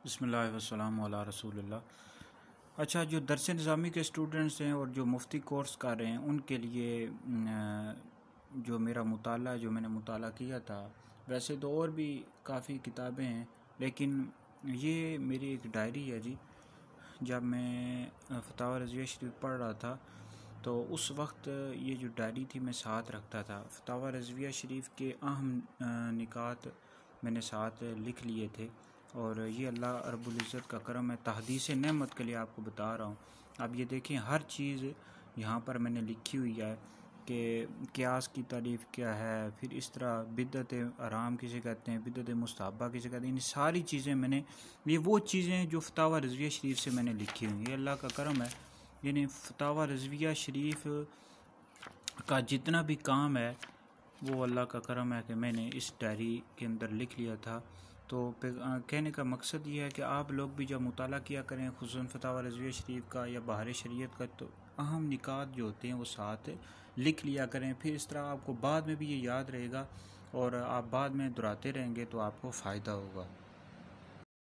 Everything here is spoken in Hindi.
बिस्मिल्लाह वस्सलामु अला रसूलिल्लाह। अच्छा, जो दरस नज़ामी के स्टूडेंट्स हैं और जो मुफ्ती कोर्स कर रहे हैं उनके लिए जो मेरा मुताला जो मैंने मुताला किया था, वैसे तो और भी काफ़ी किताबें हैं, लेकिन ये मेरी एक डायरी है जी। जब मैं फतावा रज़विया शरीफ पढ़ रहा था तो उस वक्त ये जो डायरी थी मैं साथ रखता था। फतावा रज़विया शरीफ के अहम नकात मैंने साथ लिख लिए थे और ये अल्लाह रब्बुल इज़्ज़त का करम है। तहदीस नेमत के लिए आपको बता रहा हूँ। अब ये देखें, हर चीज़ यहाँ पर मैंने लिखी हुई है कि क़ियास की तारीफ़ क्या है, फिर इस तरह बिदअत आराम किसे कहते हैं, बिदअत मुस्तहब्बा किसे कहते हैं। इन सारी चीज़ें मैंने, ये वो चीज़ें जो फतावा रज़विया शरीफ से मैंने लिखी हुई, ये अल्लाह का करम है। यानी फतावा रज़विया शरीफ का जितना भी काम है वो अल्लाह का करम है कि मैंने इस डायरी के अंदर लिख लिया था। तो कहने का मकसद ये है कि आप लोग भी जब मुताला किया करें खुसूसन फतावा रज़विया शरीफ का या बहार शरीयत का, तो अहम निकात जो होते हैं वो साथ लिख लिया करें। फिर इस तरह आपको बाद में भी ये याद रहेगा और आप बाद में दोहराते रहेंगे तो आपको फ़ायदा होगा।